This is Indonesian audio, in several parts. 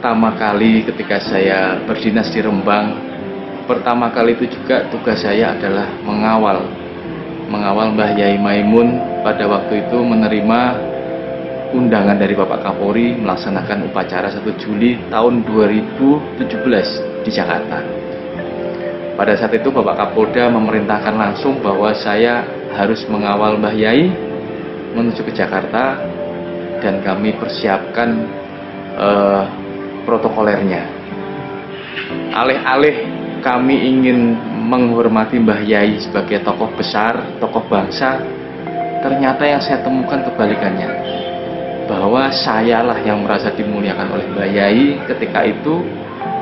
pertama kali ketika saya berdinas di Rembang, pertama kali itu juga tugas saya adalah mengawal Mbah Yai Maimun pada waktu itu menerima undangan dari Bapak Kapolri melaksanakan upacara 1 Juli tahun 2017 di Jakarta. Pada saat itu Bapak Kapolda memerintahkan langsung bahwa saya harus mengawal Mbah Yai menuju ke Jakarta dan kami persiapkan protokolernya. Alih-alih kami ingin menghormati Mbah Yai sebagai tokoh besar, tokoh bangsa, ternyata yang saya temukan kebalikannya, bahwa sayalah yang merasa dimuliakan oleh Mbah Yai ketika itu.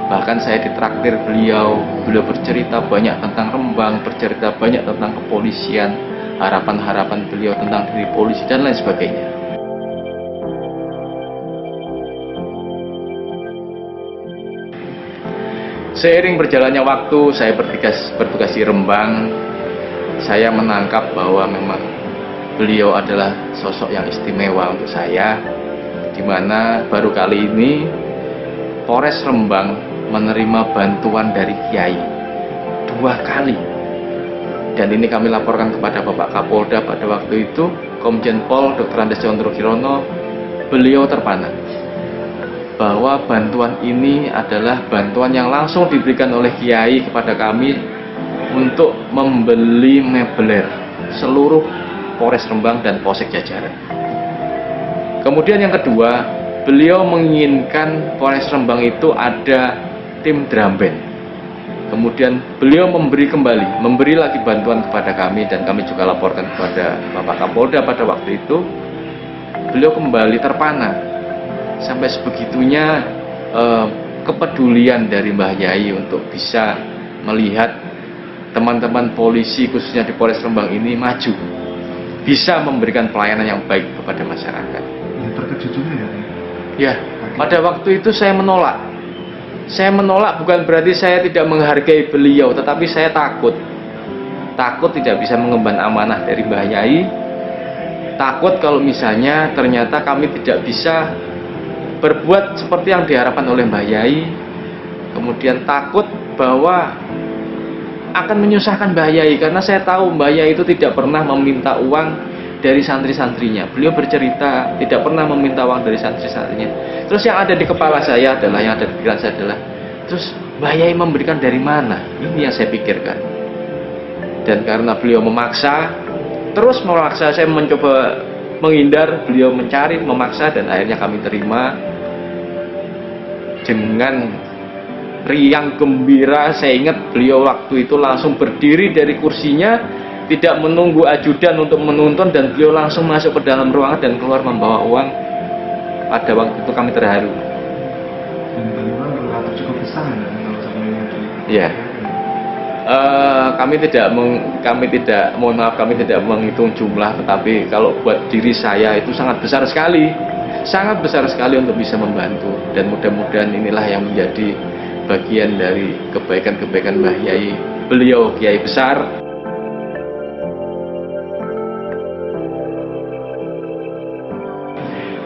Bahkan saya ditraktir beliau bercerita banyak tentang Rembang, bercerita banyak tentang kepolisian, harapan-harapan beliau tentang diri polisi dan lain sebagainya. Seiring berjalannya waktu, saya bertugas di Rembang, saya menangkap bahwa memang beliau adalah sosok yang istimewa untuk saya, di mana baru kali ini Polres Rembang menerima bantuan dari Kiai 2 kali, dan ini kami laporkan kepada Bapak Kapolda pada waktu itu, Komjen Pol Dr. Andes Condro Kirono. Beliau terpana bahwa bantuan ini adalah bantuan yang langsung diberikan oleh Kiai kepada kami untuk membeli mebeler seluruh Polres Rembang dan Polsek jajaran. Kemudian yang kedua, beliau menginginkan Polres Rembang itu ada tim drum band. Kemudian beliau memberi lagi bantuan kepada kami, dan kami juga laporkan kepada Bapak Kapolda pada waktu itu. Beliau kembali terpana sampai sebegitunya kepedulian dari Mbah Yai untuk bisa melihat teman-teman polisi khususnya di Polres Rembang ini maju, bisa memberikan pelayanan yang baik kepada masyarakat. Terkejut juga ya? Ya, pada waktu itu saya menolak. Saya menolak bukan berarti saya tidak menghargai beliau, tetapi saya takut tidak bisa mengemban amanah dari Mbah Yai. Takut kalau misalnya ternyata kami tidak bisa berbuat seperti yang diharapkan oleh Mbah Yai. Kemudian takut bahwa akan menyusahkan Mbah Yai, karena saya tahu Mbah Yai itu tidak pernah meminta uang dari santri-santrinya. Beliau bercerita tidak pernah meminta uang dari santri-santrinya. Terus yang ada di kepala saya adalah, yang ada di pikiran saya adalah, terus Mbah Yai memberikan dari mana? Ini yang saya pikirkan. Dan karena beliau terus memaksa, saya mencoba menghindar, beliau mencari, memaksa, dan akhirnya kami terima dengan riang gembira. Saya ingat beliau waktu itu langsung berdiri dari kursinya, tidak menunggu ajudan untuk menuntun, dan beliau langsung masuk ke dalam ruangan dan keluar membawa uang. Pada waktu itu kami terharu. Dan bantuan relatif cukup besar ya, kalau sebenarnya. Ya, kami tidak menghitung jumlah, tetapi kalau buat diri saya itu sangat besar sekali untuk bisa membantu. Dan mudah-mudahan inilah yang menjadi bagian dari kebaikan-kebaikan Mbah Yai. Beliau Kiai besar.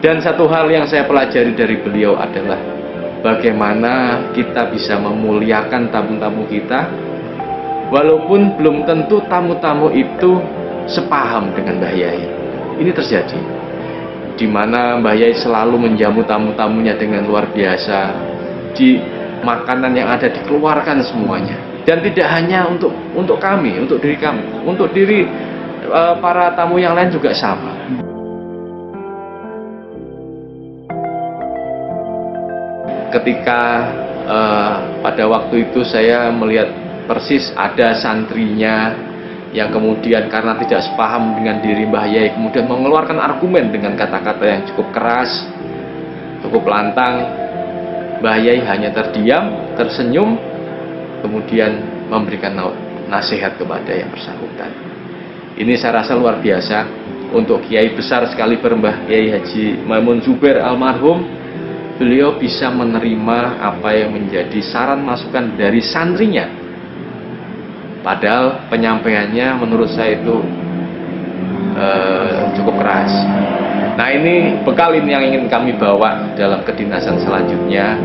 Dan satu hal yang saya pelajari dari beliau adalah bagaimana kita bisa memuliakan tamu-tamu kita, walaupun belum tentu tamu-tamu itu sepaham dengan Mbah Yai. Ini terjadi, di mana Mbah Yai selalu menjamu tamu-tamunya dengan luar biasa. Di makanan yang ada dikeluarkan semuanya, dan tidak hanya untuk kami, untuk diri kami, untuk diri para tamu yang lain juga sama. Ketika pada waktu itu saya melihat persis ada santrinya yang kemudian karena tidak sepaham dengan diri Mbah Yai kemudian mengeluarkan argumen dengan kata-kata yang cukup keras, cukup lantang. Mbah Yai hanya terdiam, tersenyum, kemudian memberikan nasihat kepada yang bersangkutan. Ini saya rasa luar biasa untuk Kiai besar sekali Mbah Yai Haji Maimun Zubair almarhum. Beliau bisa menerima apa yang menjadi saran masukan dari santrinya, padahal penyampaiannya menurut saya itu cukup keras. Nah, ini bekal ini yang ingin kami bawa dalam kedinasan selanjutnya.